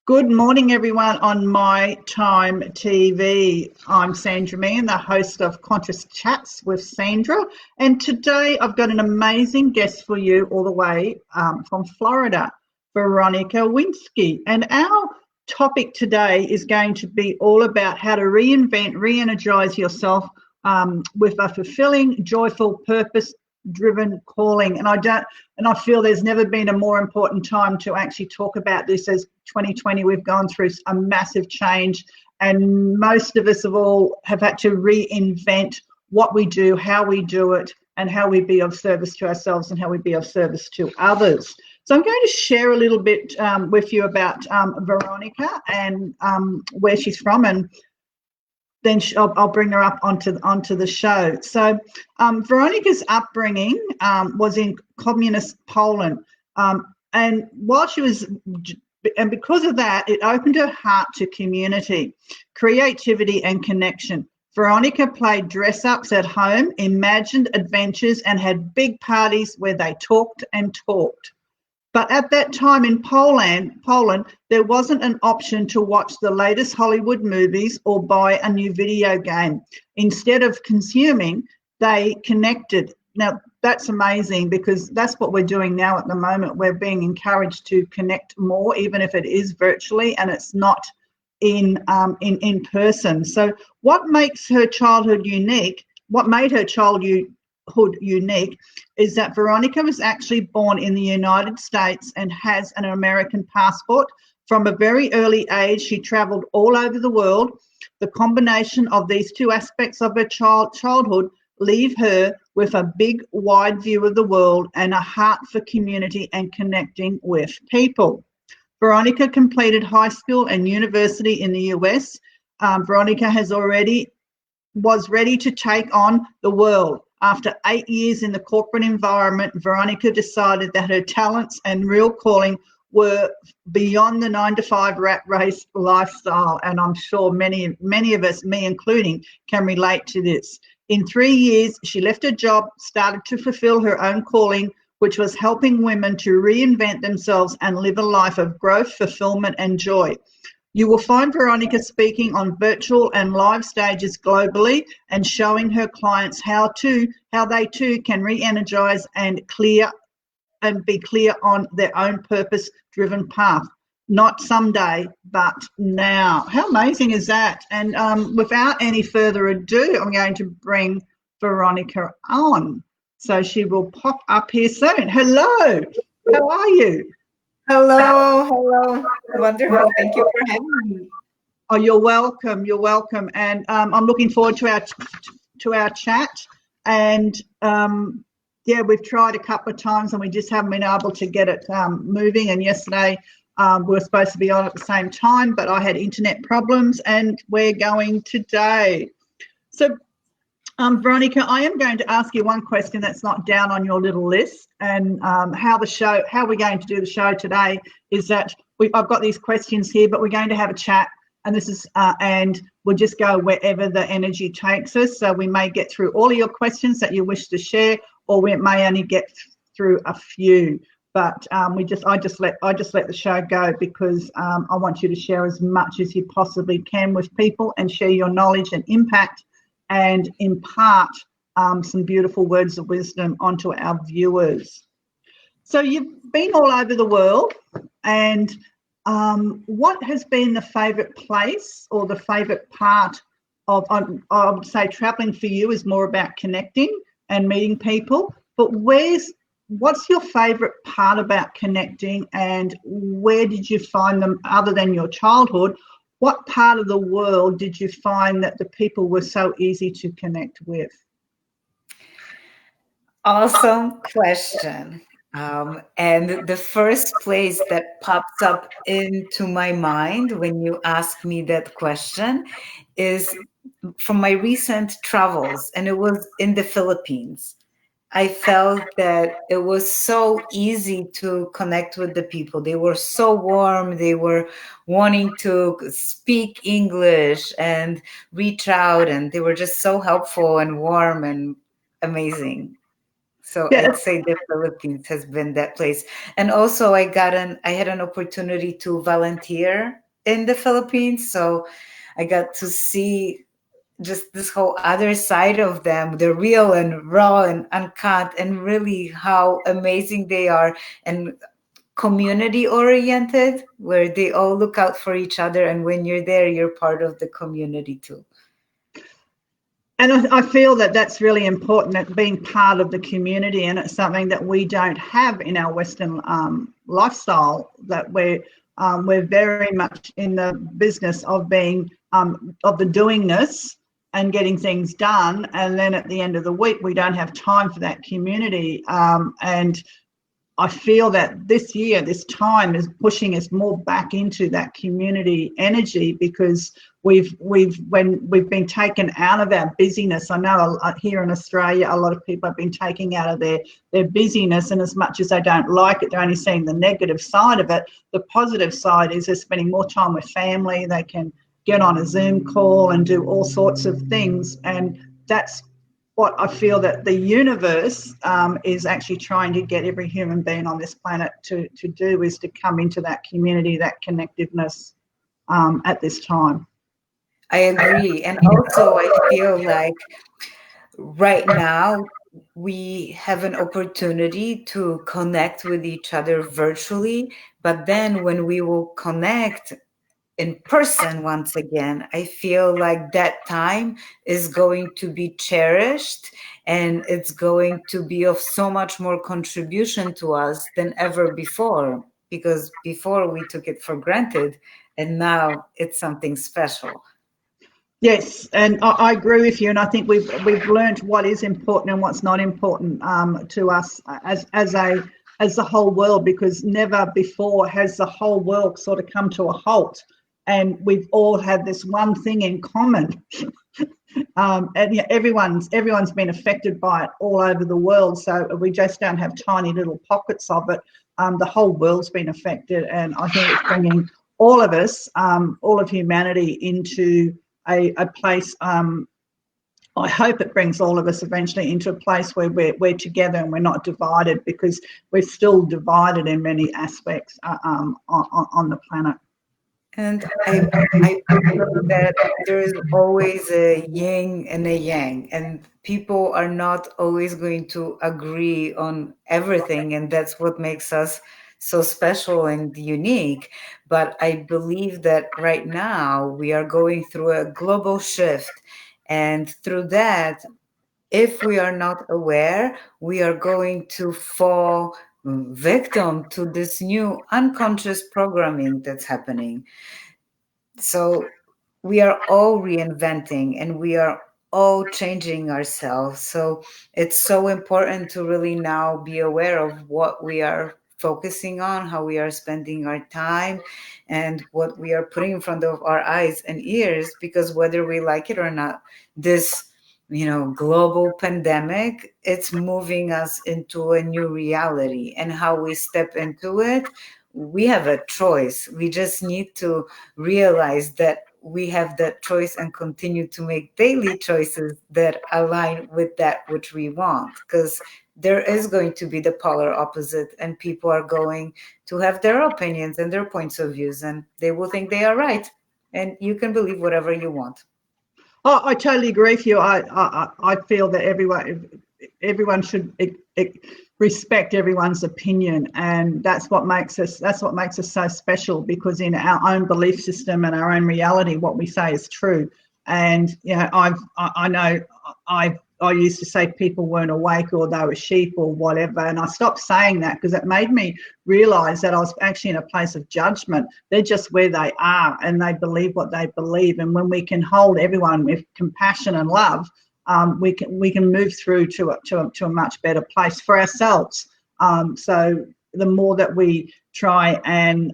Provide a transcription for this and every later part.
Good morning, everyone, on My Time TV. I'm Sandra Meehan, the host of Conscious Chats with Sandra. And today I've got an amazing guest for you all the way from Florida, Veronika Winsky. And our topic today is going to be all about how to reinvent, re-energize yourself with a fulfilling, joyful, purpose-driven calling. And I feel there's never been a more important time to actually talk about this. As 2020, we've gone through a massive change, and most of us have had to reinvent what we do, how we do it, and how we be of service to ourselves and how we be of service to others. So I'm going to share a little bit with you about Veronika and where she's from, and then I'll bring her up onto the show. So Veronika's upbringing was in communist Poland, and while she was, and because of that, it opened her heart to community, creativity, and connection. Veronika played dress-ups at home, imagined adventures, and had big parties where they talked and talked. But at that time in Poland, there wasn't an option to watch the latest Hollywood movies or buy a new video game. Instead of consuming, they connected. Now, that's amazing, because that's what we're doing now at the moment. We're being encouraged to connect more, even if it is virtually and it's not in person. So what makes her childhood unique, what made her childhood unique, is that Veronika was actually born in the United States and has an American passport. From a very early age, she traveled all over the world. The combination of these two aspects of her childhood leave her with a big, wide view of the world and a heart for community and connecting with people. Veronika completed high school and university in the US. Veronika was ready to take on the world. After 8 years in the corporate environment, Veronika decided that her talents and real calling were beyond the 9-to-5 rat race lifestyle. And I'm sure many of us, me including, can relate to this. In 3 years, she left her job, started to fulfill her own calling, which was helping women to reinvent themselves and live a life of growth, fulfillment, and joy. You will find Veronika speaking on virtual and live stages globally and showing her clients how they too can re-energize and be clear on their own purpose-driven path. Not someday, but now. How amazing is that? And without any further ado, I'm going to bring Veronika on. So she will pop up here soon. Hello, how are you? Hello. Wonderful. Thank you for having me. Oh, you're welcome. And I'm looking forward to our chat. And we've tried a couple of times and we just haven't been able to get it moving. And yesterday we were supposed to be on at the same time, but I had internet problems, and we're going today. So Veronika, I am going to ask you one question that's not down on your little list, and how we're going to do the show today is that I've got these questions here, but we're going to have a chat, and this is and we'll just go wherever the energy takes us. So we may get through all of your questions that you wish to share, or we may only get through a few. But I just let the show go, because I want you to share as much as you possibly can with people and share your knowledge and impact, and impart some beautiful words of wisdom onto our viewers. So you've been all over the world, and what has been the favourite place or the favourite part of, I would say travelling for you is more about connecting and meeting people, but what's your favourite part about connecting, and where did you find them other than your childhood? What part of the world did you find that the people were so easy to connect with? Awesome question. And the first place that pops up into my mind when you ask me that question is from my recent travels, and it was in the Philippines. I felt that it was so easy to connect with the people. They were so warm. They were wanting to speak English and reach out, and they were just so helpful and warm and amazing. So Yeah. I'd say the Philippines has been that place. And also I had an opportunity to volunteer in the Philippines. So I got to see just this whole other side of them, the real and raw and uncut, and really how amazing they are, and community oriented, where they all look out for each other. And when you're there, you're part of the community too. And I feel that that's really important, that being part of the community, and it's something that we don't have in our Western lifestyle, that we're very much in the business of being of the doingness and getting things done, and then at the end of the week we don't have time for that community. And I feel that this year, this time is pushing us more back into that community energy, because we've been taken out of our busyness. I know here in Australia, a lot of people have been taken out of their busyness, and as much as they don't like it, they're only seeing the negative side of it. The positive side is they're spending more time with family. They can get on a Zoom call and do all sorts of things, and that's what I feel that the universe is actually trying to get every human being on this planet to do, is to come into that community, that connectiveness at this time. I agree. And also, I feel like right now we have an opportunity to connect with each other virtually, but then when we will connect in person once again, I feel like that time is going to be cherished, and it's going to be of so much more contribution to us than ever before, because before we took it for granted, and now it's something special. Yes, and I agree with you, and I think we've learned what is important and what's not important to us as the whole world, because never before has the whole world sort of come to a halt, and we've all had this one thing in common. And yeah, everyone's been affected by it all over the world, so we just don't have tiny little pockets of it. The whole world's been affected, and I think it's bringing all of us, all of humanity, into a place. I hope it brings all of us eventually into a place where we're together and we're not divided, because we're still divided in many aspects on the planet. And I feel that there is always a yin and a yang, and people are not always going to agree on everything, and that's what makes us so special and unique. But I believe that right now we are going through a global shift, and through that, if we are not aware, we are going to fall victim to this new unconscious programming that's happening. So we are all reinventing, and we are all changing ourselves. So it's so important to really now be aware of what we are focusing on, how we are spending our time, and what we are putting in front of our eyes and ears, because whether we like it or not, this global pandemic, it's moving us into a new reality, and how we step into it, we have a choice. We just need to realize that we have that choice and continue to make daily choices that align with that which we want, because there is going to be the polar opposite, and people are going to have their opinions and their points of views, and they will think they are right, and you can believe whatever you want. Oh, I totally agree with you. I feel that everyone should respect everyone's opinion, and that's what makes us so special, because in our own belief system and our own reality, what we say is true. And I know I used to say people weren't awake, or they were sheep, or whatever, and I stopped saying that, because it made me realize that I was actually in a place of judgment. They're just where they are, and they believe what they believe. And when we can hold everyone with compassion and love, we can move through to a much better place for ourselves. So the more that we try and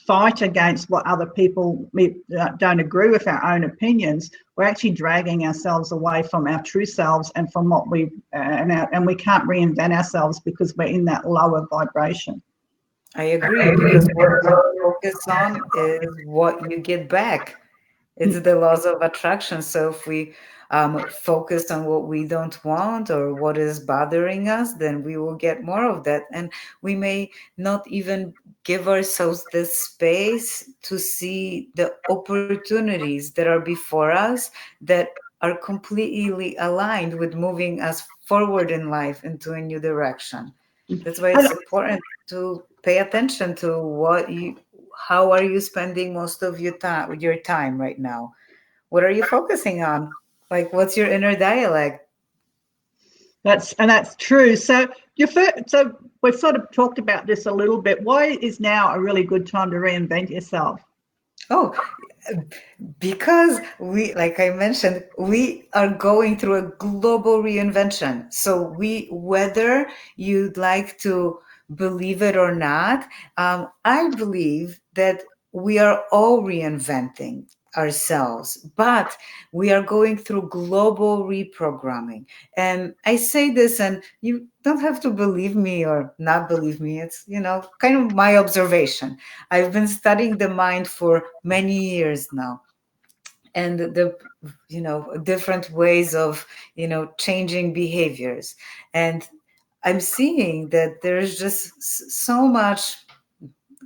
fight against what other people don't agree with our own opinions, we're actually dragging ourselves away from our true selves and from what and we can't reinvent ourselves, because we're in that lower vibration. I agree, because what you focus on is what you get back. It's the laws of attraction. So if we focus on what we don't want or what is bothering us, then we will get more of that. And we may not even give ourselves the space to see the opportunities that are before us that are completely aligned with moving us forward in life into a new direction. That's why And it's important to pay attention to how are you spending most of your time right now? What are you focusing on? Like, what's your inner dialect? that's true. So so we've sort of talked about this a little bit. Why is now a really good time to reinvent yourself? Oh, because like I mentioned, we are going through a global reinvention. So whether you'd like to believe it or not, I believe that we are all reinventing ourselves, but we are going through global reprogramming. And I say this, and you don't have to believe me or not believe me. It's, kind of my observation. I've been studying the mind for many years now, and the different ways of changing behaviors. And I'm seeing that there's just so much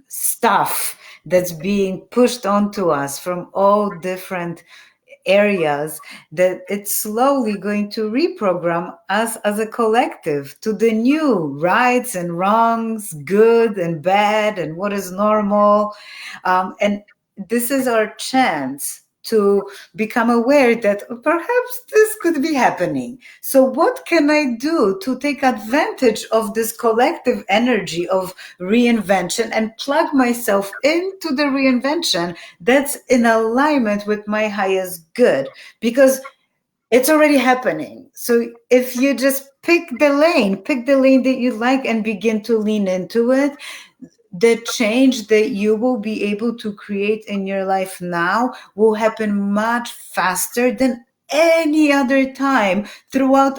stuff that's being pushed onto us from all different areas, that it's slowly going to reprogram us as a collective to the new rights and wrongs, good and bad, and what is normal. And this is our chance to become aware that perhaps this could be happening. So, what can I do to take advantage of this collective energy of reinvention and plug myself into the reinvention that's in alignment with my highest good? Because it's already happening. So if you just pick the lane that you like and begin to lean into it, the change that you will be able to create in your life now will happen much faster than any other time throughout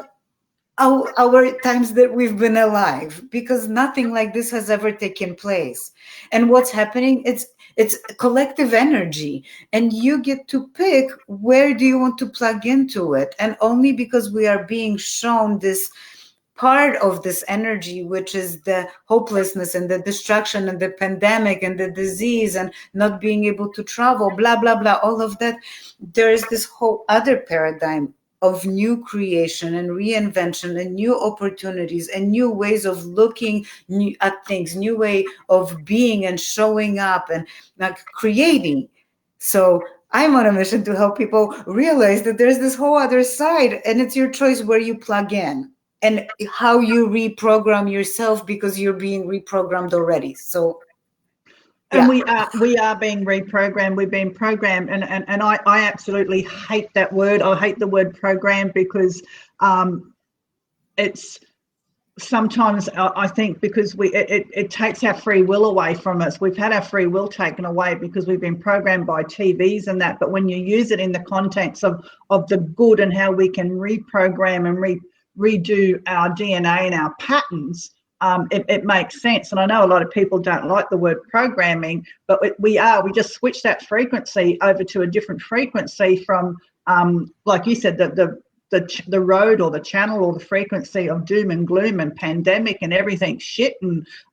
our times that we've been alive, because nothing like this has ever taken place. And what's happening, it's collective energy, and you get to pick where do you want to plug into it. And only because we are being shown this part of this energy, which is the hopelessness and the destruction and the pandemic and the disease and not being able to travel, blah blah blah, all of that, there is this whole other paradigm of new creation and reinvention and new opportunities and new ways of looking at things, new way of being and showing up and like creating. So I'm on a mission to help people realize that there's this whole other side, and it's your choice where you plug in and how you reprogram yourself, because you're being reprogrammed already. So And yeah. we are being reprogrammed. We've been programmed, and I absolutely hate that word. I hate the word program because it's sometimes I think because it takes our free will away from us. We've had our free will taken away because we've been programmed by TVs and that. But when you use it in the context of the good and how we can reprogram and redo our DNA and our patterns, it makes sense. And I know a lot of people don't like the word programming, but we just switch that frequency over to a different frequency from, like you said, the road or the channel or the frequency of doom and gloom and pandemic and everything shit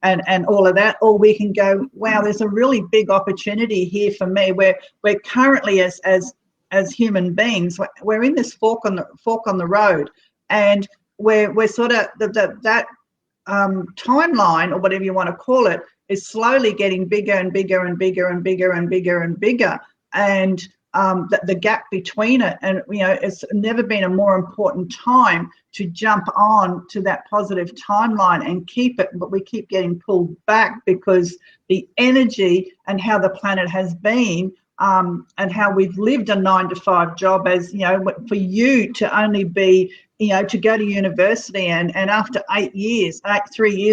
and all of that. Or we can go, wow, there's a really big opportunity here for me, where we're currently as human beings, we're in this fork on the road, and we're sort of that timeline, or whatever you want to call it, is slowly getting bigger and bigger and bigger and bigger and bigger and bigger. And the gap between it, and it's never been a more important time to jump on to that positive timeline and keep it, but we keep getting pulled back because the energy and how the planet has been, and how we've lived a 9-to-5 job, as for you to only be, to go to university, and after 3 years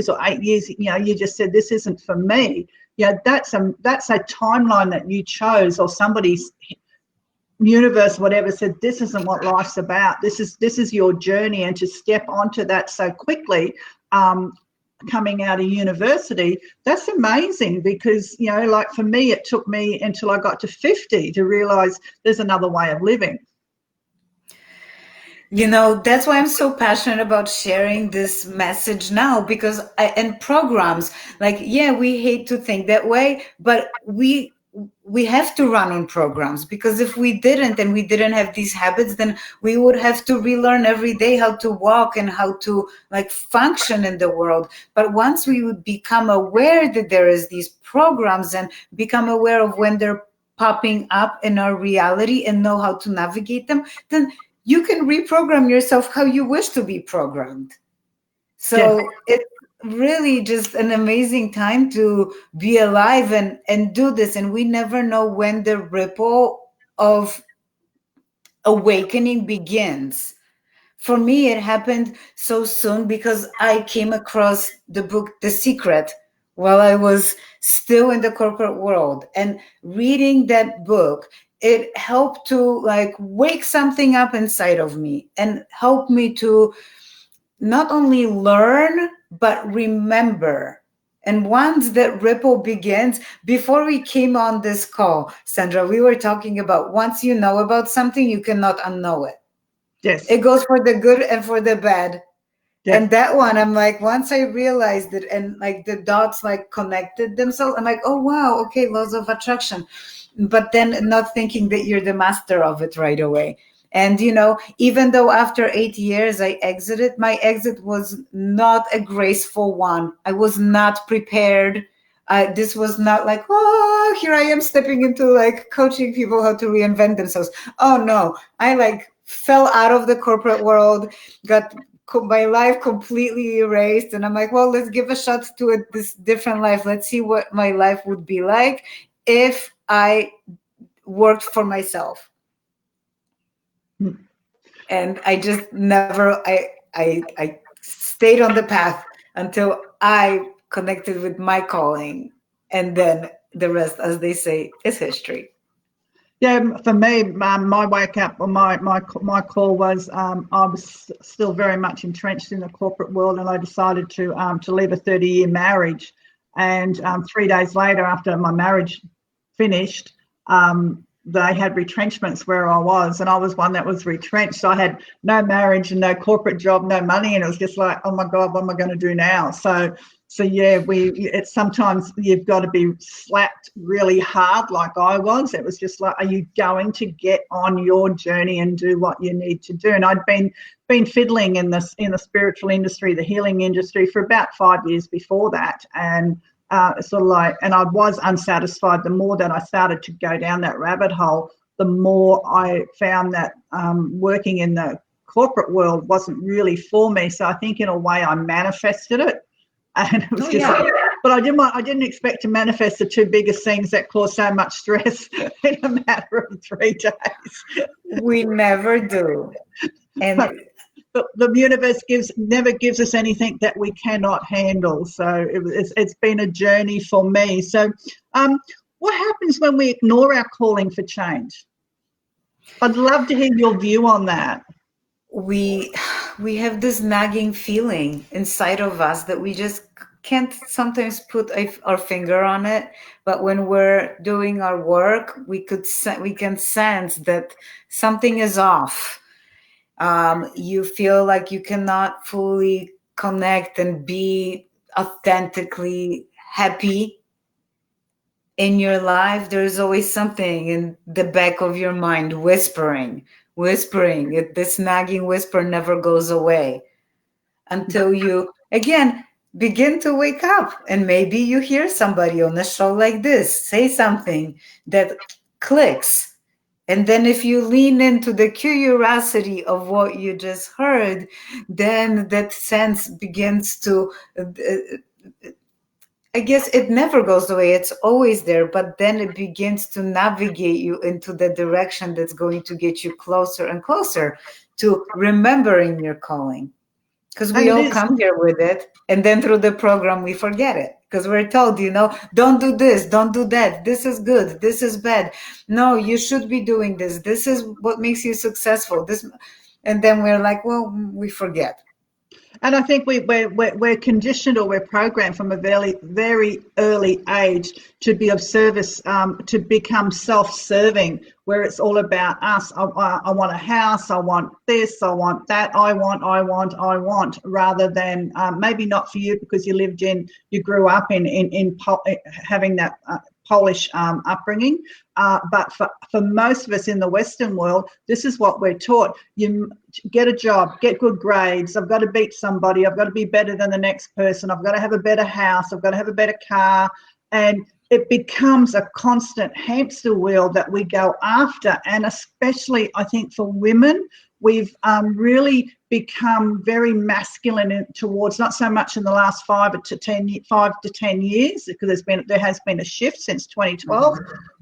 or 8 years, you just said, this isn't for me. That's a timeline that you chose, or somebody's universe, whatever, said this isn't what life's about. This is your journey, and to step onto that so quickly, coming out of university, that's amazing because, you know, like for me, it took me until I got to 50 to realize there's another way of living. You know, that's why I'm so passionate about sharing this message now, because and programs, like, yeah, we hate to think that way, but we have to run on programs, because if we didn't and we didn't have these habits, then we would have to relearn every day how to walk and how to like function in the world. But once we would become aware that there is these programs and become aware of when they're popping up in our reality and know how to navigate them, then you can reprogram yourself how you wish to be programmed. So it's really just an amazing time to be alive and do this. And we never know when the ripple of awakening begins. For me, it happened so soon because I came across the book The Secret while I was still in the corporate world. And reading that book, it helped to like wake something up inside of me and help me to not only learn, but remember. And once that ripple begins, before we came on this call, Sandra, we were talking about once you know about something, you cannot unknow it. Yes. It goes for the good and for the bad. Yeah. And that one, I'm like, once I realized it and like the dots like connected themselves, I'm like, oh, wow, okay, laws of attraction. But then not thinking that you're the master of it right away. And, you know, even though after 8 years I exited, my exit was not a graceful one. I was not prepared. This was not like, oh, here I am stepping into like coaching people how to reinvent themselves. Oh, no, I like fell out of the corporate world, got my life completely erased. And I'm like, well, let's give a shot to this different life. Let's see what my life would be like if I worked for myself. And I just never, I stayed on the path until I connected with my calling. And then the rest, as they say, is history. Yeah, for me, my wake up, or my call was I was still very much entrenched in the corporate world, and I decided to leave a 30-year marriage. And 3 days later, after my marriage finished, they had retrenchments where I was, and I was one that was retrenched. So I had no marriage and no corporate job, no money, and it was just like, oh my God, what am I going to do now? So yeah, it's sometimes you've got to be slapped really hard, like I was. It was just like, are you going to get on your journey and do what you need to do? And I'd been fiddling in the spiritual industry, the healing industry, for about 5 years before that, and sort of like, and I was unsatisfied. The more that I started to go down that rabbit hole, the more I found that working in the corporate world wasn't really for me. So I think in a way I manifested it. And it was but I didn't expect to manifest the two biggest things that cause so much stress in a matter of 3 days. We never do. And the universe never gives us anything that we cannot handle. So it's been a journey for me. So what happens when we ignore our calling for change? I'd love to hear your view on that. We have this nagging feeling inside of us that we just can't sometimes put our finger on it, but when we're doing our work, we can sense that something is off. You feel like you cannot fully connect and be authentically happy in your life. There's always something in the back of your mind whispering. This nagging whisper never goes away until you, again, begin to wake up. And maybe you hear somebody on a show like this say something that clicks. And then if you lean into the curiosity of what you just heard, then that sense begins to, I guess it never goes away. It's always there, but then it begins to navigate you into the direction that's going to get you closer and closer to remembering your calling. Because we all come here with it, and then through the program, we forget it. Because we're told, don't do this, don't do that. This is good, this is bad. No, you should be doing this. This is what makes you successful. And then we're like, well, we forget. And I think we're conditioned, or we're programmed from a very, very early age to be of service, to become self-serving, where it's all about us. I want a house, I want this, I want that, I want, rather than maybe not for you because you grew up in having that Polish upbringing. But for most of us in the Western world, this is what we're taught. You get a job, get good grades. I've got to beat somebody. I've got to be better than the next person. I've got to have a better house. I've got to have a better car. And it becomes a constant hamster wheel that we go after. And especially, I think, for women, we've really become very masculine towards, not so much in the last 5 to 10 years, because there has been a shift since 2012,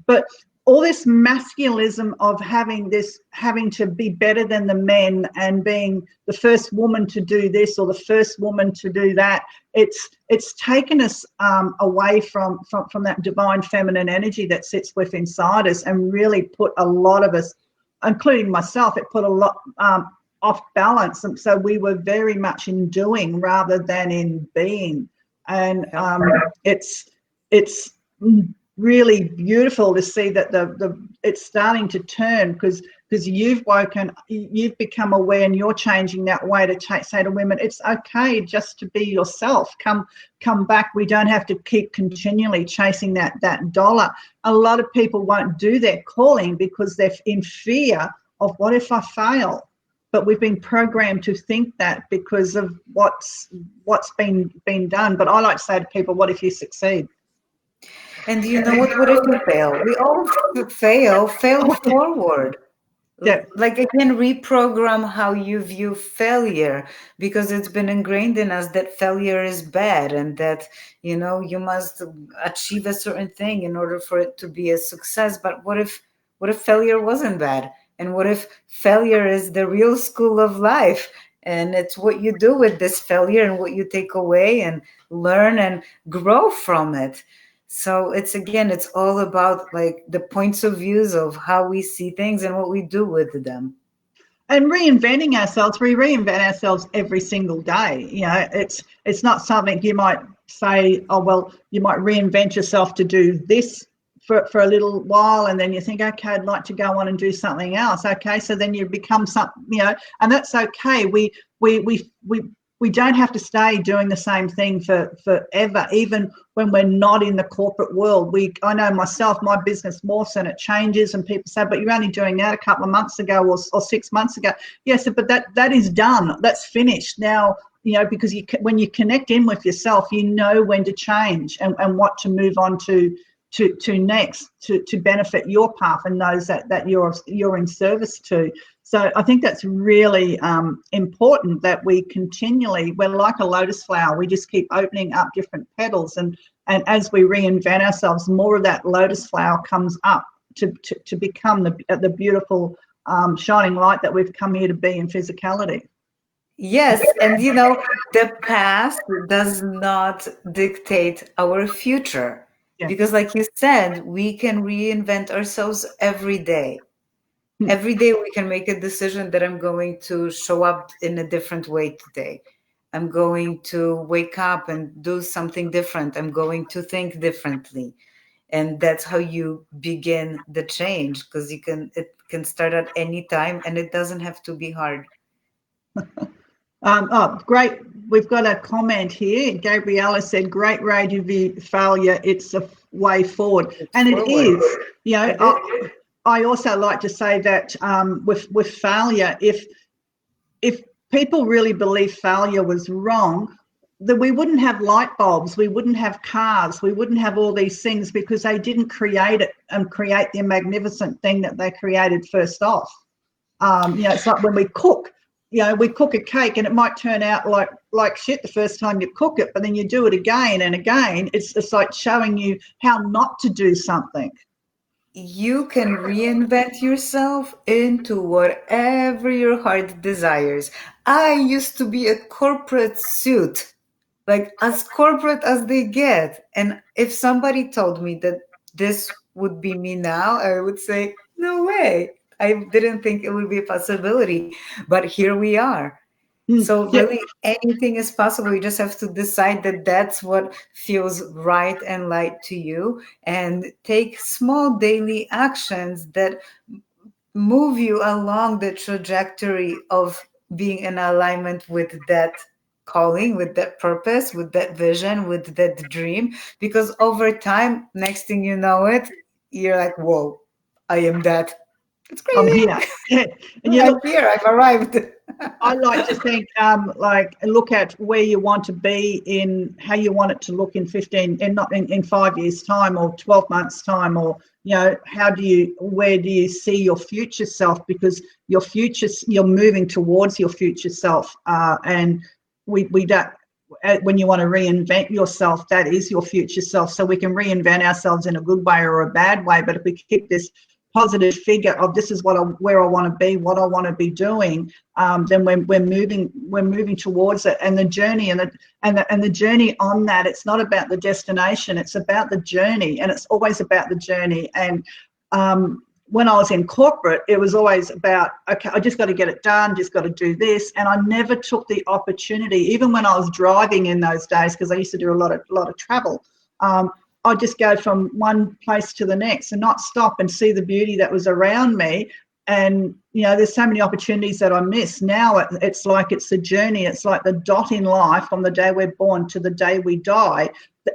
but all this masculinism of having to be better than the men and being the first woman to do this or the first woman to do that, it's taken us away from that divine feminine energy that sits within inside us, and really put a lot of us, including myself, it put a lot off balance. And so we were very much in doing rather than in being. And it's really beautiful to see that it's starting to turn, because you've become aware, and you're changing that way to say to women, it's okay just to be yourself. Come back. We don't have to keep continually chasing that dollar. A lot of people won't do their calling because they're in fear of, what if I fail? But we've been programmed to think that because of what's been done. But I like to say to people, what if you succeed? And you know what? What if you fail? We all fail forward. Yeah. Like, again, reprogram how you view failure, because it's been ingrained in us that failure is bad, and that, you must achieve a certain thing in order for it to be a success. But what if failure wasn't bad? And what if failure is the real school of life? And it's what you do with this failure and what you take away and learn and grow from it. So it's all about, like, the points of views of how we see things and what we do with them. And reinventing ourselves, we reinvent ourselves every single day. It's not something you might say, oh, well, you might reinvent yourself to do this for a little while, and then you think, okay, I'd like to go on and do something else. Okay, so then you become something, and that's okay. We don't have to stay doing the same thing forever, even when we're not in the corporate world. I know myself, my business morphs and it changes, and people say, but you're only doing that a couple of months ago or 6 months ago. Yes, but that is done. That's finished now, because when you connect in with yourself, you know when to change and what to move on to next to benefit your path and those that you're in service to. So I think that's really important, that we're like a lotus flower. We just keep opening up different petals, and as we reinvent ourselves, more of that lotus flower comes up to become the beautiful shining light that we've come here to be in physicality. Yes, and the past does not dictate our future. Yeah. Because, like you said, we can reinvent ourselves every day. Every day we can make a decision that I'm going to show up in a different way today. I'm going to wake up and do something different. I'm going to think differently. And that's how you begin the change, because it can start at any time, and it doesn't have to be hard. Great. We've got a comment here. Gabriella said, great radio view failure. It's a way forward. It is. I also like to say that with failure, if people really believe failure was wrong, that we wouldn't have light bulbs, we wouldn't have cars, we wouldn't have all these things, because they didn't create it and create the magnificent thing that they created first off. It's like when we cook. We cook a cake and it might turn out like shit the first time you cook it, but then you do it again and again. It's like showing you how not to do something. You can reinvent yourself into whatever your heart desires. I used to be a corporate suit, like as corporate as they get. And if somebody told me that this would be me now, I would say, no way. I didn't think it would be a possibility, but here we are. So Yeah, really anything is possible. You just have to decide that that's what feels right and light to you, and take small daily actions that move you along the trajectory of being in alignment with that calling, with that purpose, with that vision, with that dream. Because over time, next thing you know it, you're like, whoa, I am that. It's I'm crazy. here. Yeah. And you I'm look, here, I've arrived. I like to think, like, look at where you want to be in how you want it to look in 15, and not in 5 years' time or 12 months' time, or, where do you see your future self? Because you're moving towards your future self. And we don't, when you want to reinvent yourself, that is your future self. So we can reinvent ourselves in a good way or a bad way. But if we keep this positive figure of this is where I want to be, what I want to be doing, then we're moving towards it. And the journey and the journey on that, it's not about the destination, it's about the journey, and it's always about the journey. And when I was in corporate, it was always about, okay, I just got to get it done, just got to do this. And I never took the opportunity, even when I was driving in those days, because I used to do a lot of travel. I'd just go from one place to the next and not stop and see the beauty that was around me. And, there's so many opportunities that I miss. Now it's like it's a journey. It's like the dot in life from the day we're born to the day we die.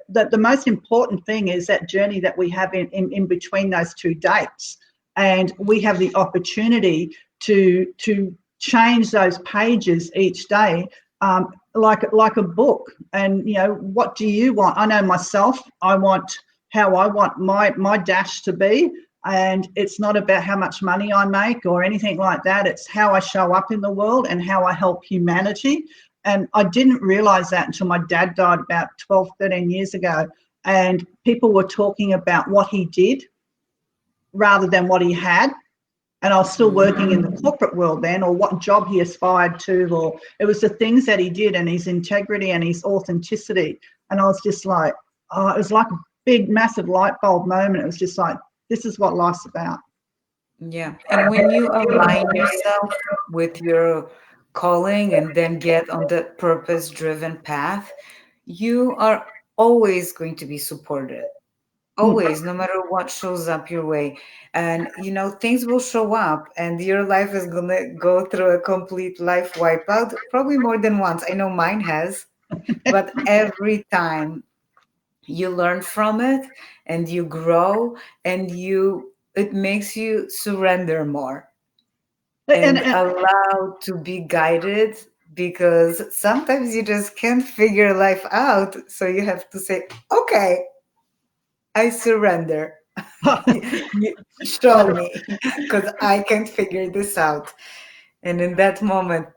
The most important thing is that journey that we have in between those two dates. And we have the opportunity to change those pages each day, like a book. And what do you want? I know myself, I want how I want my dash to be, and it's not about how much money I make or anything like that. It's how I show up in the world and how I help humanity. And I didn't realize that until my dad died about 12-13 years ago, and people were talking about what he did rather than what he had. And I was still working in the corporate world then, or what job he aspired to, or it was the things that he did and his integrity and his authenticity. And I was just like, oh, it was like a big, massive light bulb moment. It was just like, this is what life's about. Yeah. And when you align yourself with your calling and then get on the purpose driven path, you are always going to be supported. Always, no matter what shows up your way. And, things will show up and your life is going to go through a complete life wipeout, probably more than once. I know mine has, but every time you learn from it and you grow and it makes you surrender more And, and and allow to be guided, because sometimes you just can't figure life out, so you have to say, okay, I surrender. You show me, because I can't figure this out. And in that moment,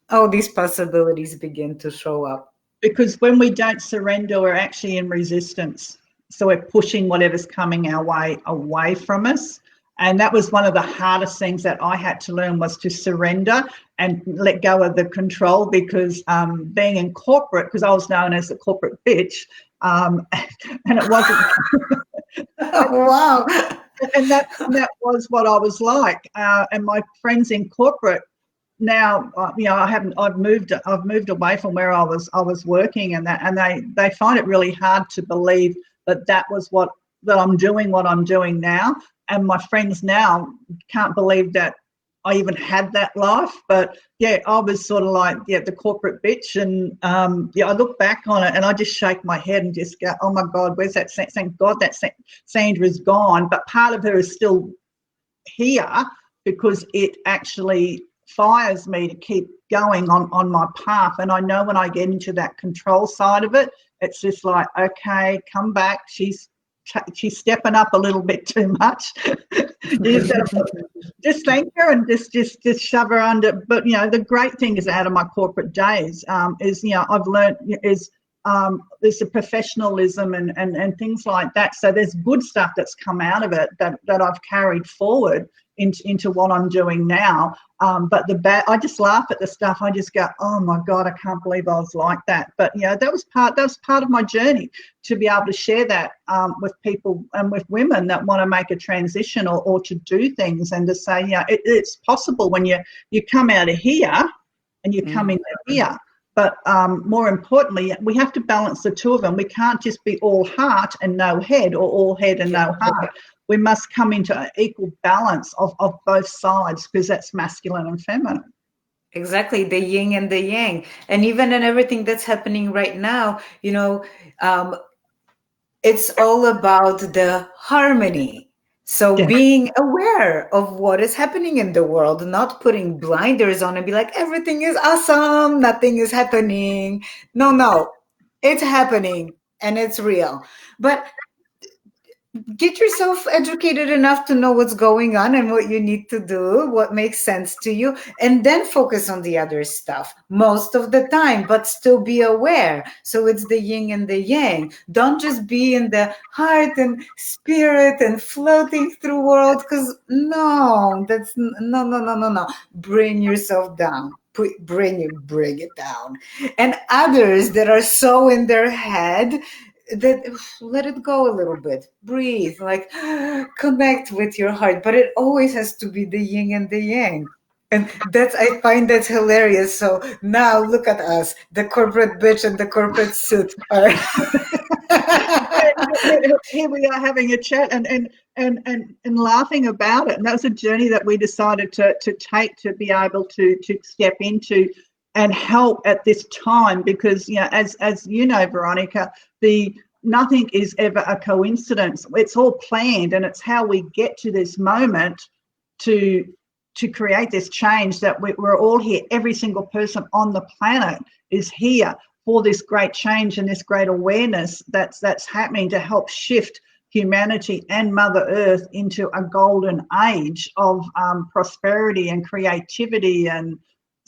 all these possibilities begin to show up. because when we don't surrender, we're actually in resistance. So we're pushing whatever's coming our way away from us. And that was one of the hardest things that I had to learn, was to surrender and let go of the control. Because being in corporate, because I was known as the corporate bitch, and it wasn't. Wow. And that was what I was like. And my friends in corporate now, I've moved away from where I was working, and they find it really hard to believe that I'm doing what I'm doing now. And my friends now can't believe that I even had that life. But yeah, I was sort of like, the corporate bitch. And I look back on it and I just shake my head and just go, oh my God, where's that? Thank God that Sandra's gone. But part of her is still here, because it actually fires me to keep going on my path. And I know when I get into that control side of it, it's just like, okay, come back. She's stepping up a little bit too much. You just thank her and just shove her under. But the great thing is, out of my corporate days, is I've learned is there's a professionalism and things like that. So there's good stuff that's come out of it that I've carried forward into what I'm doing now. But the bad, I just laugh at the stuff. I just go, oh my God, I can't believe I was like that. But that was part of my journey, to be able to share that with people and with women that want to make a transition or to do things, and to say, it's possible when you come out of here and you come into here. But more importantly, we have to balance the two of them. We can't just be all heart and no head, or all head and no heart. We must come into an equal balance of both sides, because that's masculine and feminine. Exactly, the yin and the yang. And even in everything that's happening right now, it's all about the harmony. So being aware of what is happening in the world, not putting blinders on and be like, everything is awesome, nothing is happening. No, it's happening and it's real. But get yourself educated enough to know what's going on and what you need to do, what makes sense to you, and then focus on the other stuff most of the time, but still be aware. So it's the yin and the yang. Don't just be in the heart and spirit and floating through world, because no, that's no. Bring yourself down. Bring it down. And others that are so in their head, that let it go a little bit, breathe, like connect with your heart, but it always has to be the yin and the yang. And I find that's hilarious. So now look at us, the corporate bitch and the corporate suit are here we are having a chat and laughing about it. And that was a journey that we decided to take, to be able to step into and help at this time, because as you know, Veronika, nothing is ever a coincidence. It's all planned, and it's how we get to this moment to create this change, that we're all here. Every single person on the planet is here for this great change and this great awareness that's happening, to help shift humanity and Mother Earth into a golden age of prosperity and creativity, and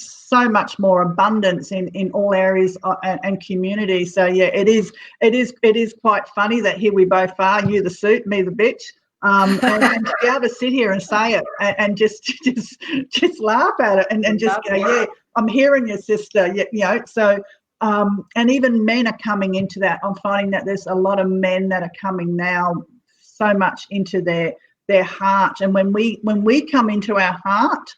so much more abundance in all areas and community. So it is quite funny that here we both are, you the suit, me the bitch, and to be able to sit here and say it and just laugh at it and just go, yeah, I'm hearing your sister, so and even men are coming into that. I'm finding that there's a lot of men that are coming now so much into their heart, and when we come into our heart,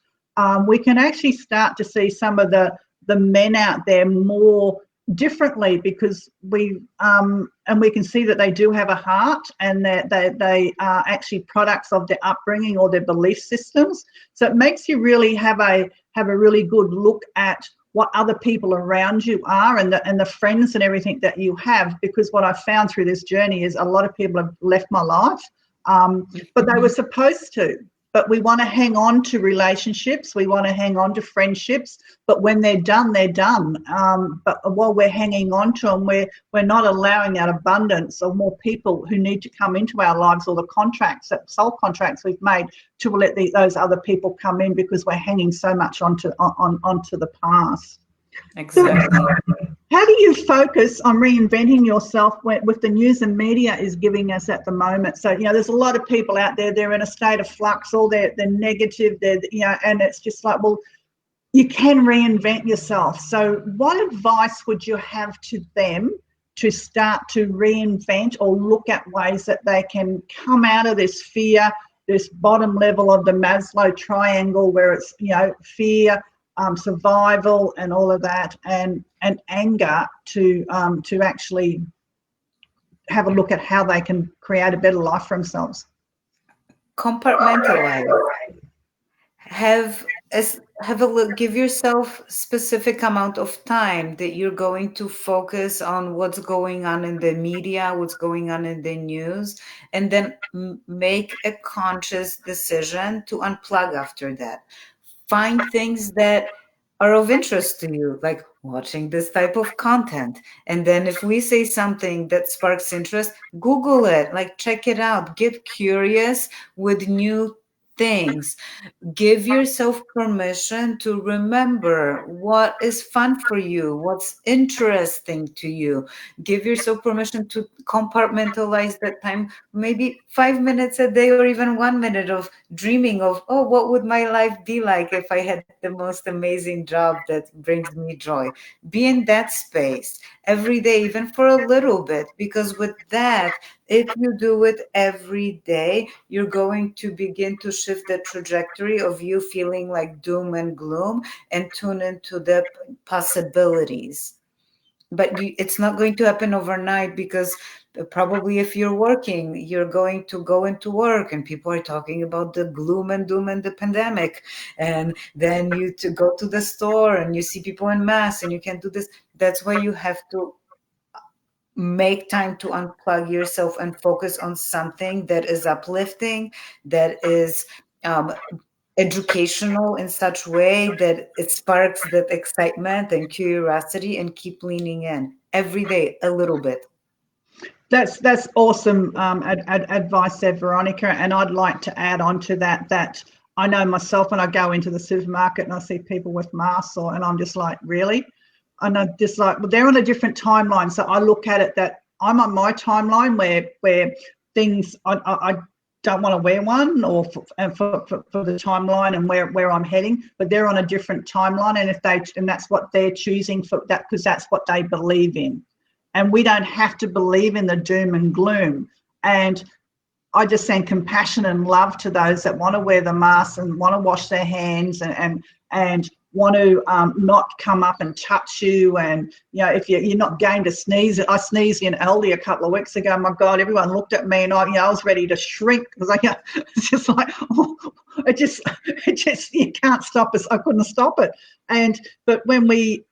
we can actually start to see some of the men out there more differently, because we can see that they do have a heart, and that they are actually products of their upbringing or their belief systems. So it makes you really have a really good look at what other people around you are, and the friends and everything that you have. Because what I've found through this journey is a lot of people have left my life, but they were supposed to. But we want to hang on to relationships. We want to hang on to friendships. But when they're done, they're done. But while we're hanging on to them, we're not allowing that abundance of more people who need to come into our lives, or the soul contracts we've made, to let those other people come in, because we're hanging so much onto the past. Exactly. So, how do you focus on reinventing yourself with the news and media is giving us at the moment? So, there's a lot of people out there, they're in a state of flux, or they're negative, and it's just like, well, you can reinvent yourself. So what advice would you have to them to start to reinvent, or look at ways that they can come out of this fear, this bottom level of the Maslow triangle, where it's, fear, survival and all of that, and anger, to actually have a look at how they can create a better life for themselves? Compartmentalize. Have a look. Give yourself specific amount of time that you're going to focus on what's going on in the media, what's going on in the news, and then make a conscious decision to unplug after that. Find things that are of interest to you, like watching this type of content. And then if we say something that sparks interest, Google it, like check it out, get curious with new things. Give yourself permission to remember what is fun for you, what's interesting to you. Give yourself permission to compartmentalize that time, maybe 5 minutes a day, or even 1 minute of dreaming of, oh, what would my life be like if I had the most amazing job that brings me joy? Be in that space every day, even for a little bit, because with that, If you do it every day, you're going to begin to shift the trajectory of you feeling like doom and gloom and tune into the possibilities. But it's not going to happen overnight, because probably if you're working, you're going to go into work and people are talking about the gloom and doom and the pandemic. And then you to go to the store and you see people in mass and you can't do this. That's why you have to make time to unplug yourself and focus on something that is uplifting, that is educational in such way that it sparks that excitement and curiosity, and keep leaning in every day a little bit. That's awesome advice there, Veronika. And I'd like to add on to that I know myself when I go into the supermarket and I see people with masks, and I'm just like, really? And I'm just like, well, they're on a different timeline. So I look at it that I'm on my timeline where things I don't want to wear one, or for the timeline and where I'm heading, but they're on a different timeline, and that's what they're choosing for that, because that's what they believe in. And we don't have to believe in the doom and gloom. And I just send compassion and love to those that want to wear the mask and want to wash their hands and want to not come up and touch you. And, you know, if you're not game to sneeze. I sneezed in Aldi a couple of weeks ago. My God, everyone looked at me and I was ready to shrink, because it's just like, it just, you can't stop us. I couldn't stop it. But when we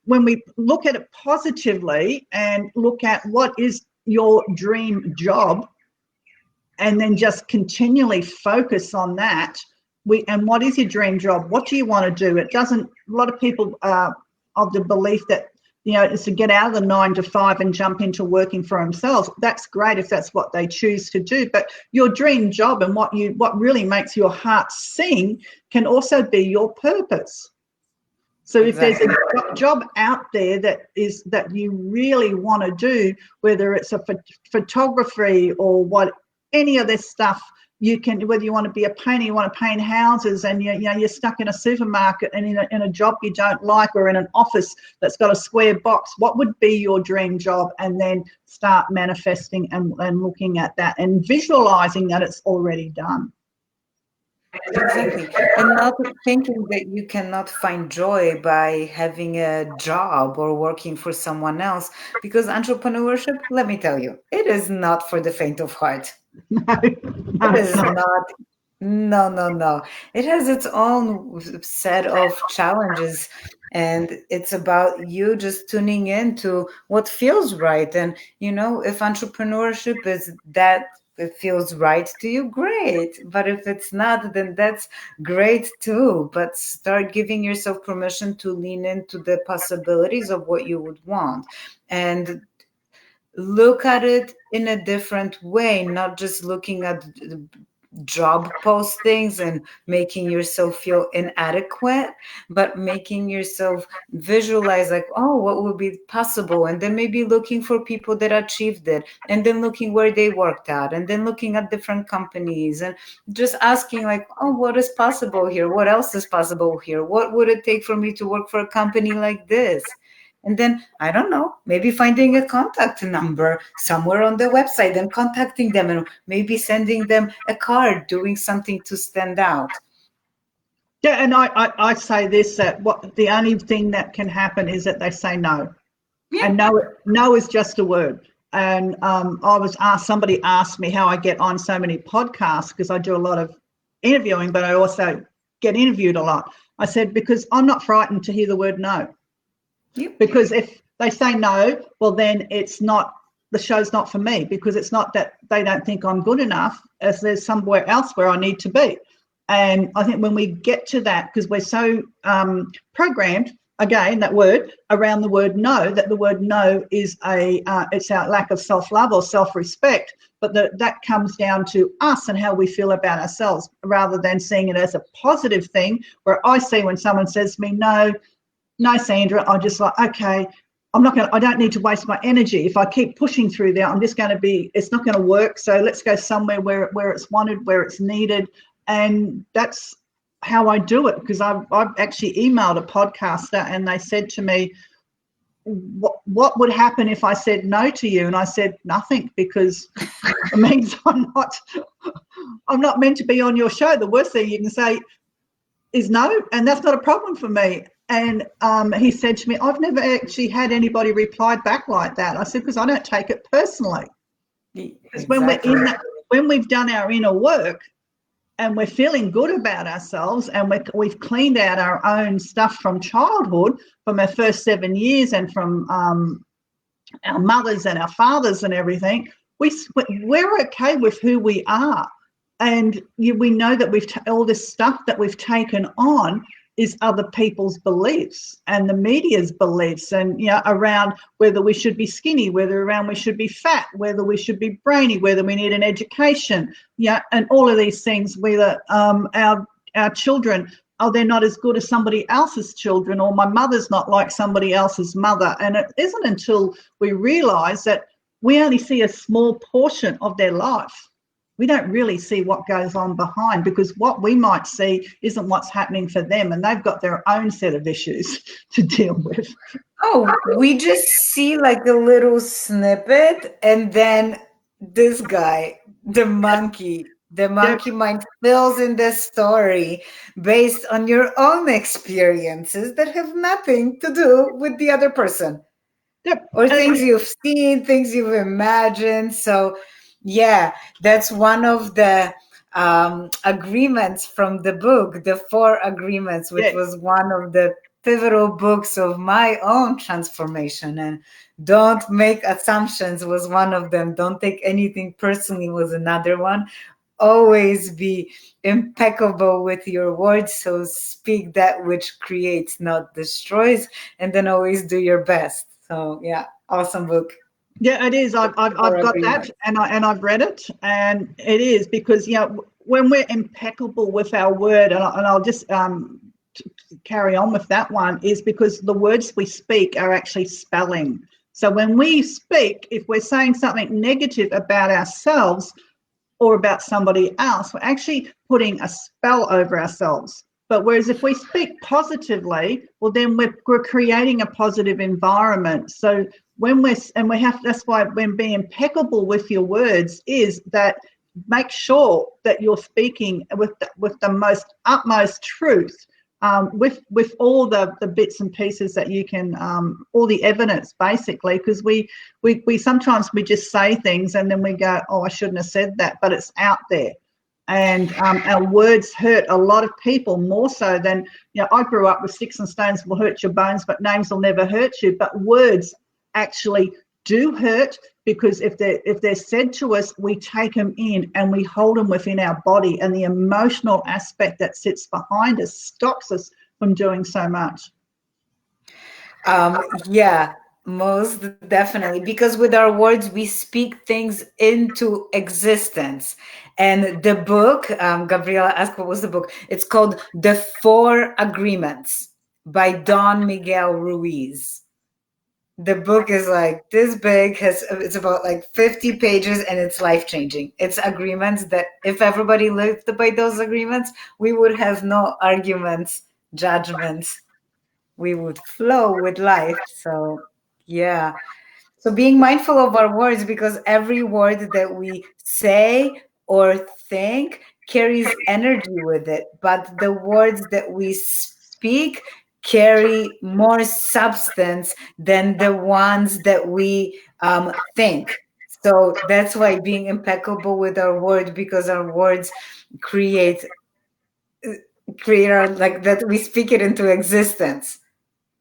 look at it positively and look at what is your dream job, and then just continually focus on that. And what is your dream job? What do you want to do? It doesn't, a lot of people are of the belief that, you know, it's to get out of the 9 to 5 and jump into working for themselves. That's great if that's what they choose to do. But your dream job and what really makes your heart sing can also be your purpose. So exactly. If there's a job out there that you really want to do, whether it's a photography or any of this stuff, you can, whether you want to be a painter, you want to paint houses, and you're stuck in a supermarket and in a job you don't like, or in an office that's got a square box, what would be your dream job? And then start manifesting and looking at that and visualizing that it's already done. Exactly. And not thinking that you cannot find joy by having a job or working for someone else, because entrepreneurship, let me tell you, it is not for the faint of heart. No, it is not. No. It has its own set of challenges, and it's about you just tuning into what feels right. And, you know, if entrepreneurship is that it feels right to you, great. But if it's not, then that's great too. But start giving yourself permission to lean into the possibilities of what you would want, and look at it in a different way, not just looking at job postings and making yourself feel inadequate, but making yourself visualize like, oh, what would be possible? And then maybe looking for people that achieved it, and then looking where they worked at, and then looking at different companies and just asking like, oh, what is possible here? What else is possible here? What would it take for me to work for a company like this? And then, I don't know, maybe finding a contact number somewhere on the website and contacting them, and maybe sending them a card, doing something to stand out. Yeah, and I say this, that what the only thing that can happen is that they say no. Yeah. And no is just a word. And somebody asked me how I get on so many podcasts, because I do a lot of interviewing, but I also get interviewed a lot. I said, because I'm not frightened to hear the word no. Yep. Because if they say no, well, then the show's not for me, because it's not that they don't think I'm good enough, as there's somewhere else where I need to be. And I think when we get to that, because we're so programmed, again, that word, around the word no, that the word no is it's our lack of self-love or self-respect, but that comes down to us and how we feel about ourselves, rather than seeing it as a positive thing, where I see when someone says to me, no, Sandra, I'm just like, okay, I don't need to waste my energy. If I keep pushing through there, it's not going to work. So let's go somewhere where it's wanted, where it's needed. And that's how I do it, because I've actually emailed a podcaster and they said to me, what would happen if I said no to you? And I said nothing, because it means I'm not meant to be on your show. The worst thing you can say is no, and that's not a problem for me. And he said to me, I've never actually had anybody reply back like that. I said, because I don't take it personally. Because Exactly. when we've done our inner work and we're feeling good about ourselves, and we've cleaned out our own stuff from childhood, from our first 7 years, and from our mothers and our fathers and everything, we're okay with who we are. And we know that all this stuff that we've taken on is other people's beliefs and the media's beliefs, and around whether we should be skinny, whether around we should be fat, whether we should be brainy, whether we need an education, and all of these things. Whether our children, they're not as good as somebody else's children, or my mother's not like somebody else's mother. And it isn't until we realise that we only see a small portion of their life. We don't really see what goes on behind, because what we might see isn't what's happening for them, and they've got their own set of issues to deal with. Oh, we just see like a little snippet, and then this guy, the monkey mind fills in the story based on your own experiences that have nothing to do with the other person. Yep. Or things you've seen, things you've imagined. So yeah, that's one of the agreements from the book, the 4 agreements, which was one of the pivotal books of my own transformation. And don't make assumptions was one of them. Don't take anything personally was another one. Always be impeccable with your words. So speak that which creates, not destroys, and then always do your best. So yeah, awesome book. Yeah, it is. I've got that, and I've read it, and it is because when we're impeccable with our word, and I'll just carry on with that one, is because the words we speak are actually spelling. So when we speak, if we're saying something negative about ourselves or about somebody else, we're actually putting a spell over ourselves. But whereas if we speak positively, well, then we're creating a positive environment. So that's why when being impeccable with your words is that make sure that you're speaking with the utmost truth, with all the bits and pieces that you can, all the evidence basically, because we sometimes we just say things and then we go, oh, I shouldn't have said that, but it's out there. And our words hurt a lot of people more so than, I grew up with sticks and stones will hurt your bones, but names will never hurt you. But words actually do hurt, because if they're said to us, we take them in and we hold them within our body, and the emotional aspect that sits behind us stops us from doing so much. Yeah, most definitely, because with our words we speak things into existence. And the book, Gabriela asked what was the book. It's called The 4 Agreements by Don Miguel Ruiz. The book is like this big, it's about like 50 pages, and it's life-changing. It's agreements that if everybody lived by those agreements, we would have no arguments, judgments. We would flow with life. So yeah. So being mindful of our words, because every word that we say or think carries energy with it, but the words that we speak carry more substance than the ones that we think. So that's why being impeccable with our word, because our words create our, like that, we speak it into existence.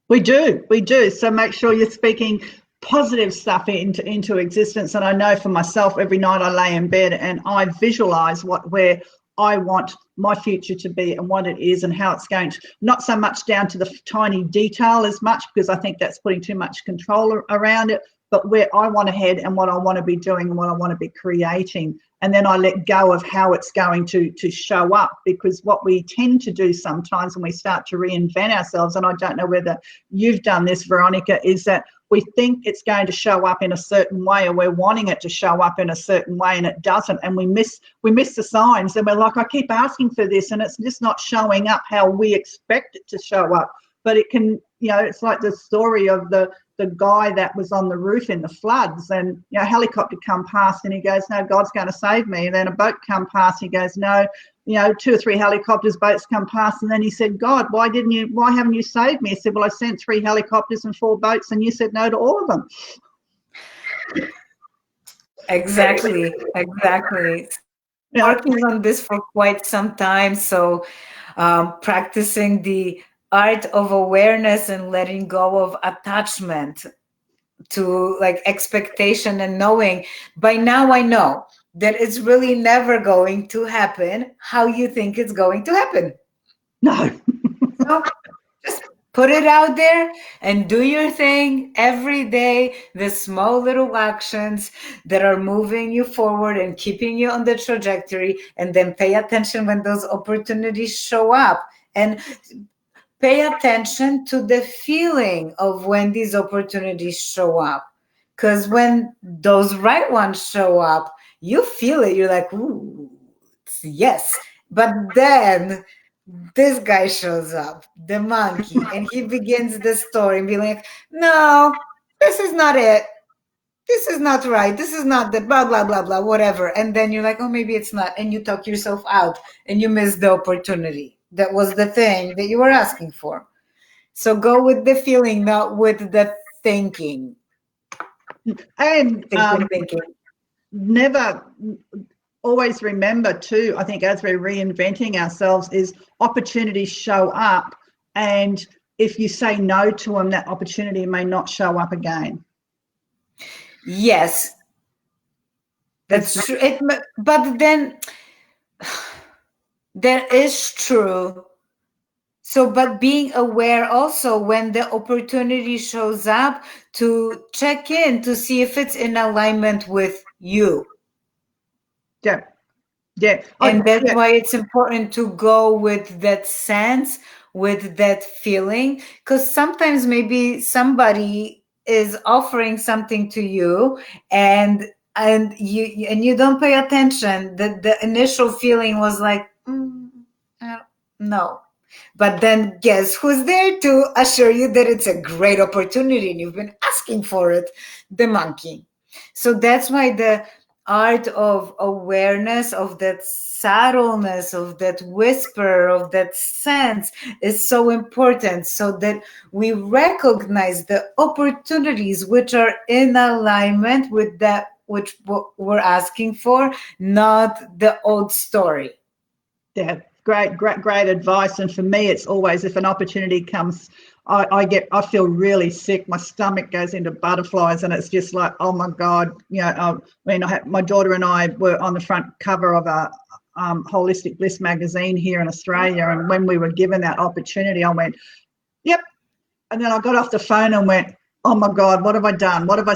We do. So make sure you're speaking positive stuff into existence. And I know for myself, every night I lay in bed and I visualize where I want my future to be and what it is and how it's going to, not so much down to the tiny detail as much, because I think that's putting too much control around it, but where I want to head and what I want to be doing and what I want to be creating. And then I let go of how it's going to show up, because what we tend to do sometimes when we start to reinvent ourselves, and I don't know whether you've done this, Veronika, is that we think it's going to show up in a certain way, or we're wanting it to show up in a certain way, and it doesn't. And we miss the signs, and we're like, I keep asking for this and it's just not showing up how we expect it to show up. But it can it's like the story of the guy that was on the roof in the floods, and a helicopter come past and he goes, no, God's going to save me. And then a boat come past, he goes, no, 2 or 3 helicopters, boats come past, and then he said, God, why haven't you saved me? He said, well, I sent 3 helicopters and 4 boats and you said no to all of them. Exactly. Working on this for quite some time. So practicing the art of awareness and letting go of attachment to like expectation, and knowing by now I know that it's really never going to happen how you think it's going to happen. No. So just put it out there and do your thing every day, the small little actions that are moving you forward and keeping you on the trajectory, and then pay attention when those opportunities show up, and pay attention to the feeling of when these opportunities show up. Because when those right ones show up, you feel it. You're like, ooh, yes. But then this guy shows up, the monkey, and he begins the story and be like, no, this is not it. This is not right. This is not the blah, blah, blah, blah, whatever. And then you're like, oh, maybe it's not. And you talk yourself out and you miss the opportunity. That was the thing that you were asking for. So go with the feeling, not with the thinking. And Thinking. Never, always remember too, I think as we're reinventing ourselves, is opportunities show up, and if you say no to them, that opportunity may not show up again. Yes, that's true. But then that is true. So, but being aware also when the opportunity shows up, to check in to see if it's in alignment with you. Yeah. And that's why it's important to go with that sense, with that feeling, because sometimes maybe somebody is offering something to you and you don't pay attention. The initial feeling was like, no. But then guess who's there to assure you that it's a great opportunity and you've been asking for it? The monkey. So that's why the art of awareness, of that subtleness, of that whisper, of that sense is so important, so that we recognize the opportunities which are in alignment with that which we're asking for, not the old story. Yeah. Great advice. And for me, it's always, if an opportunity comes, I feel really sick. My stomach goes into butterflies, and it's just like, oh my God, my daughter and I were on the front cover of a Holistic Bliss magazine here in Australia, and when we were given that opportunity, I went, yep. And then I got off the phone and went, oh my God, what have I done? What have I?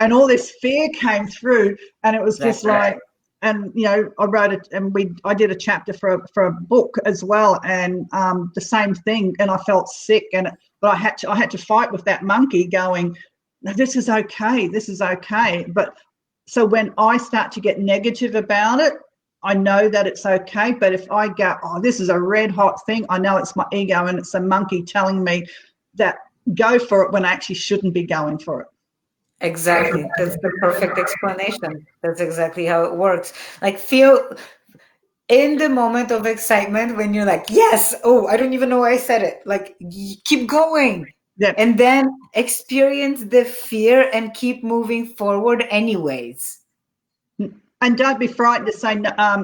And all this fear came through, and it was just like. And I wrote it, and I did a chapter for a book as well, and the same thing. And I felt sick, but I had to fight with that monkey, going, no, this is okay, this is okay. But so when I start to get negative about it, I know that it's okay. But if I go, oh, this is a red hot thing, I know it's my ego and it's a monkey telling me that go for it when I actually shouldn't be going for it. Exactly. That's the perfect explanation. That's exactly how it works. Like, feel in the moment of excitement when you're like, yes, oh, I don't even know why I said it. Like, keep going. Yeah. And then experience the fear and keep moving forward anyways. And don't be frightened to say,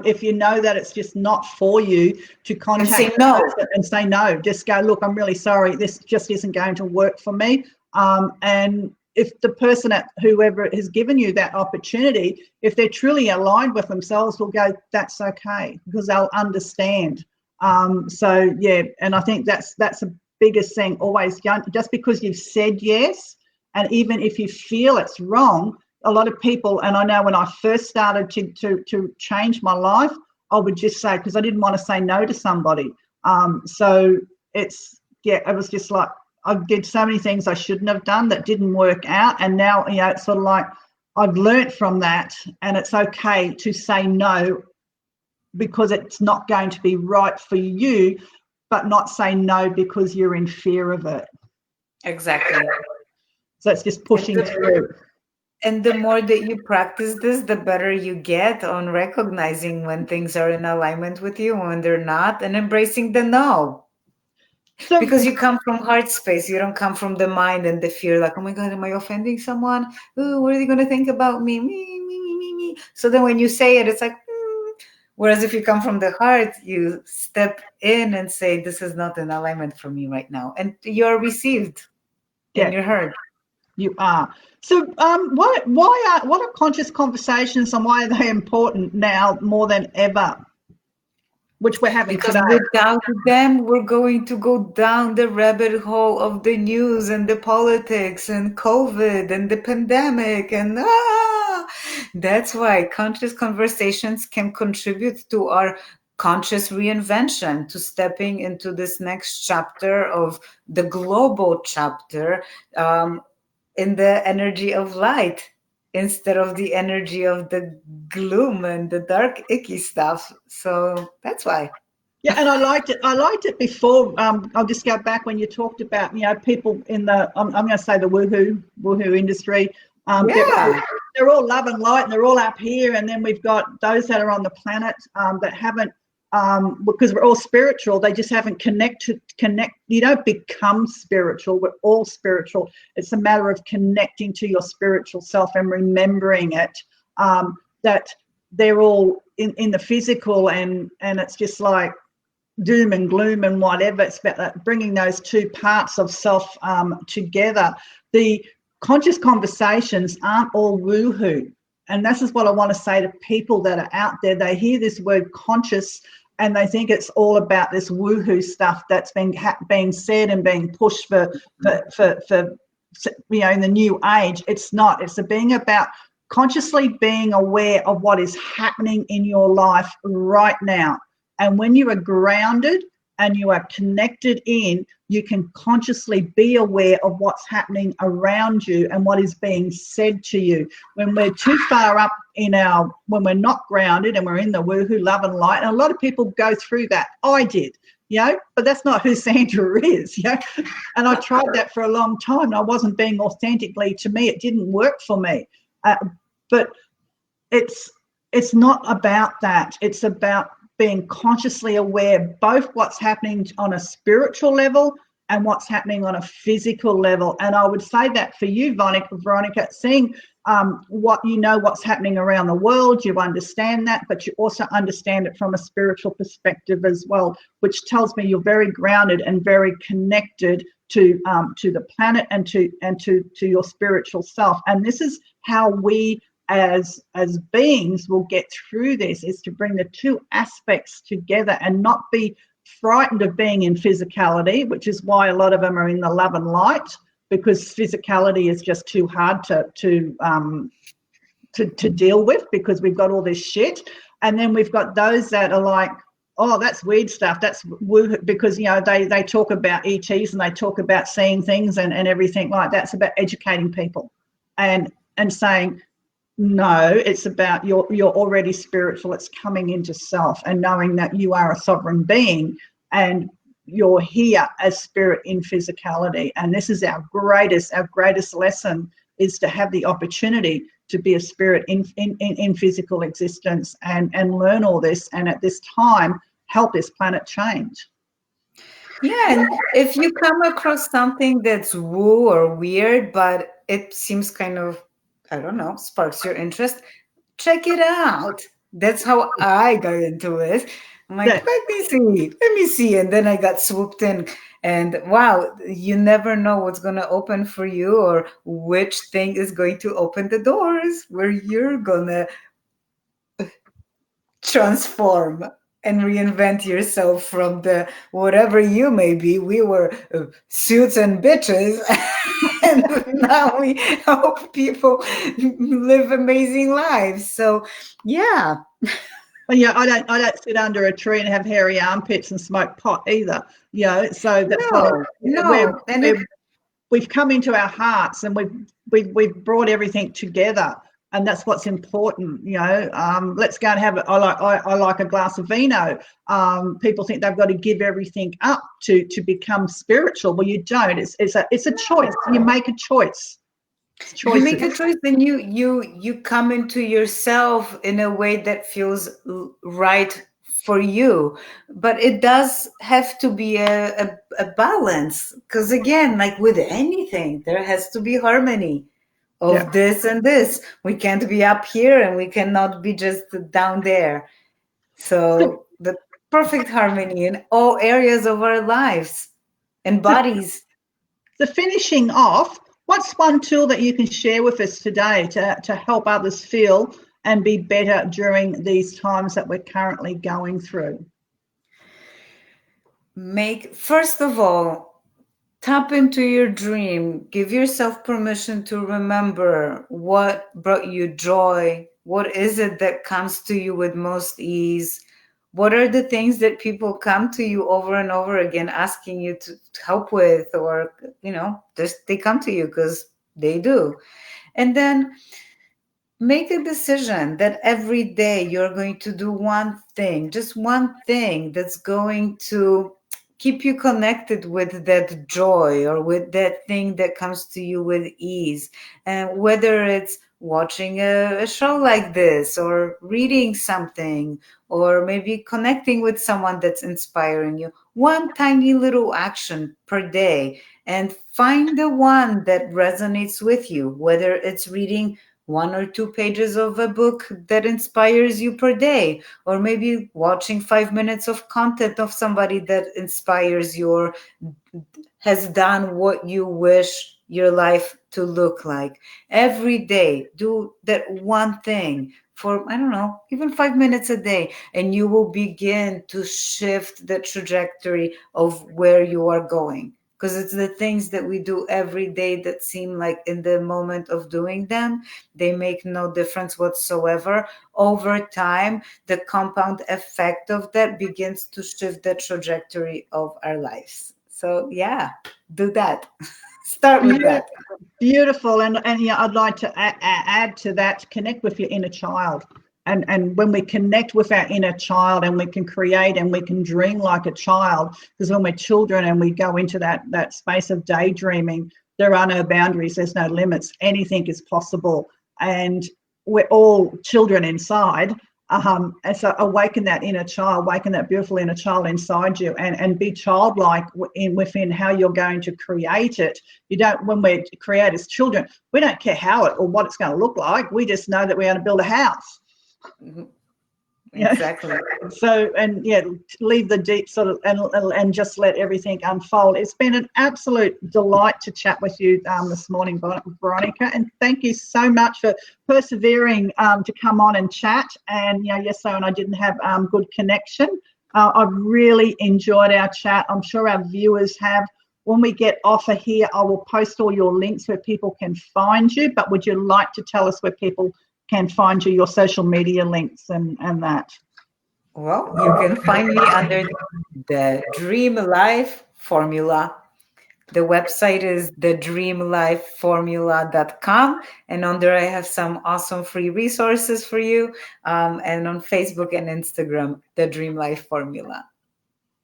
if you know that it's just not for you, to contact and say no. And say no. Just go, look, I'm really sorry. This just isn't going to work for me. And if the person whoever has given you that opportunity, if they're truly aligned with themselves, will go, that's okay, because they'll understand. So yeah, and I think that's the biggest thing. Always, just because you've said yes, and even if you feel it's wrong, a lot of people, and I know when I first started to change my life, I would just say, because I didn't want to say no to somebody. So it was just like, I did so many things I shouldn't have done that didn't work out. And now, it's sort of like I've learnt from that, and it's okay to say no because it's not going to be right for you. but not say no because you're in fear of it. Exactly. So it's just pushing through. And the more that you practice this, the better you get on recognizing when things are in alignment with you, when they're not, and embracing the no. So, Because you come from heart space, you don't come from the mind and the fear, like, oh my God, am I offending someone? Ooh, what are they going to think about me? Me. So then when you say it, it's like, Whereas if you come from the heart, you step in and say, this is not in alignment for me right now. And you're received and you're heard. You are. So what are conscious conversations and why are they important now more than ever? Which we're having Because today. without them, we're going to go down the rabbit hole of the news and the politics and COVID and the pandemic. And that's why conscious conversations can contribute to our conscious reinvention, to stepping into this next chapter of the global chapter in the energy of light instead of the energy of the gloom and the dark, icky stuff. So that's why. Yeah, and I liked it. I liked it before. I'll just go back when you talked about, people in the, I'm going to say the woohoo industry. Yeah. They're all love and light, and they're all up here. And then we've got those that are on the planet that haven't, because we're all spiritual. They just haven't connected. You don't become spiritual. We're all spiritual. It's a matter of connecting to your spiritual self and remembering it. That they're all in the physical, and it's just like doom and gloom and whatever. It's about bringing those two parts of self together. The conscious conversations aren't all woohoo, and this is what I want to say to people that are out there. They hear this word conscious and they think it's all about this woohoo stuff that's being said and being pushed for in the new age. It's not. It's being about consciously being aware of what is happening in your life right now. And when you are grounded and you are connected in, you can consciously be aware of what's happening around you and what is being said to you. When we're too far up when we're not grounded and we're in the woohoo, love and light, and a lot of people go through that. I did, but that's not who Sandra is, And I tried that for a long time. And I wasn't being authentically to me. It didn't work for me. But it's not about that. It's about being consciously aware both what's happening on a spiritual level and what's happening on a physical level. And I would say that for you, Veronika, seeing what's happening around the world, you understand that, but you also understand it from a spiritual perspective as well, which tells me you're very grounded and very connected to the planet and to your spiritual self. And this is how we as beings will get through this, is to bring the two aspects together and not be frightened of being in physicality, which is why a lot of them are in the love and light, because physicality is just too hard to deal with, because we've got all this shit. And then we've got those that are like, oh, that's weird stuff, that's woo, because they talk about ETs and they talk about seeing things and everything like that. It's about educating people and saying, no, it's about you're already spiritual. It's coming into self and knowing that you are a sovereign being and you're here as spirit in physicality. And this is our greatest lesson, is to have the opportunity to be a spirit in physical existence and learn all this, and at this time help this planet change. Yeah, and if you come across something that's woo or weird, but it seems kind of, I don't know, sparks your interest, check it out. That's how I got into it. I'm like, let me see. And then I got swooped in. And wow, you never know what's going to open for you or which thing is going to open the doors where you're going to transform and reinvent yourself from the whatever you may be. We were suits and bitches. And now we help people live amazing lives. So, yeah. Well, yeah, I don't sit under a tree and have hairy armpits and smoke pot either. So that's we've come into our hearts and we've brought everything together. And that's what's important, let's go and have it. I like a glass of vino. People think they've got to give everything up to become spiritual. Well, you don't. It's a choice. You make a choice. You make a choice, then you come into yourself in a way that feels right for you. But it does have to be a balance, because again, like with anything, there has to be harmony of this and this. We can't be up here and we cannot be just down there. So the perfect harmony in all areas of our lives and bodies. So finishing off, what's one tool that you can share with us today to help others feel and be better during these times that we're currently going through? First of all, tap into your dream. Give yourself permission to remember what brought you joy. What is it that comes to you with most ease? What are the things that people come to you over and over again asking you to help with, or, just they come to you because they do. And then make a decision that every day you're going to do one thing, just one thing that's going to keep you connected with that joy or with that thing that comes to you with ease. And whether it's watching a show like this, or reading something, or maybe connecting with someone that's inspiring you, one tiny little action per day, and find the one that resonates with you, whether it's reading 1 or 2 pages of a book that inspires you per day, or maybe watching 5 minutes of content of somebody that inspires you or has done what you wish your life to look like. Every day, do that one thing for, I don't know, even 5 minutes a day, and you will begin to shift the trajectory of where you are going. Because it's the things that we do every day that seem like in the moment of doing them, they make no difference whatsoever. Over time, the compound effect of that begins to shift the trajectory of our lives. So yeah, do that. Start with that. Beautiful. And I'd like to add to that, connect with your inner child. And when we connect with our inner child, and we can create and we can dream like a child, because when we're children and we go into that space of daydreaming, there are no boundaries, there's no limits, anything is possible. And we're all children inside. And so awaken that inner child, awaken that beautiful inner child inside you, and be childlike within how you're going to create it. You don't, when we create as children, we don't care how it or what it's going to look like. We just know that we're going to build a house. Mm-hmm. Exactly. So, and leave the deep sort of, and just let everything unfold. It's been an absolute delight to chat with you this morning, Veronika, and thank you so much for persevering to come on and chat. And yesterday when I didn't have good connection, I've really enjoyed our chat. I'm sure our viewers have. When we get off of here, I will post all your links where people can find you. But would you like to tell us where people can find you, your social media links and that? Well, you can find me under the Dream Life Formula. The website is thedreamlifeformula.com, and on there I have some awesome free resources for you, and on Facebook and Instagram, the Dream Life Formula.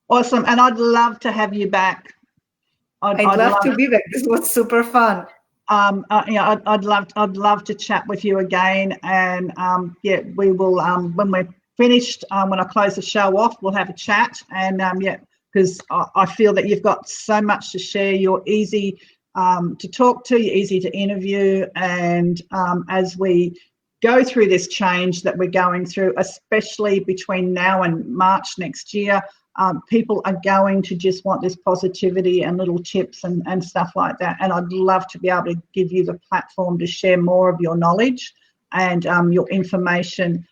Awesome. And I'd love to have you back. I'd love to be back. This was super fun. I'd love to chat with you again, and we will when we're finished. When I close the show off, we'll have a chat, and because I feel that you've got so much to share. You're easy to talk to. You're easy to interview, and as we go through this change that we're going through, especially between now and March next year. People are going to just want this positivity and little tips and stuff like that. And I'd love to be able to give you the platform to share more of your knowledge and your information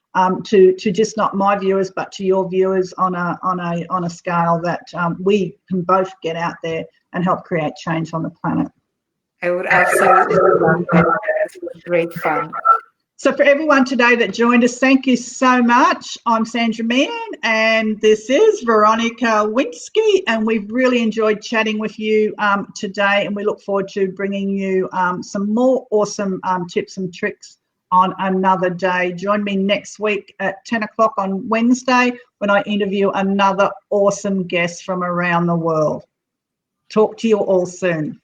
to just not my viewers, but to your viewers on a scale that we can both get out there and help create change on the planet. I would absolutely love that. It was great fun. So for everyone today that joined us, thank you so much. I'm Sandra Meehan, and this is Veronika Winsky, and we've really enjoyed chatting with you today, and we look forward to bringing you some more awesome tips and tricks on another day. Join me next week at 10 o'clock on Wednesday when I interview another awesome guest from around the world. Talk to you all soon.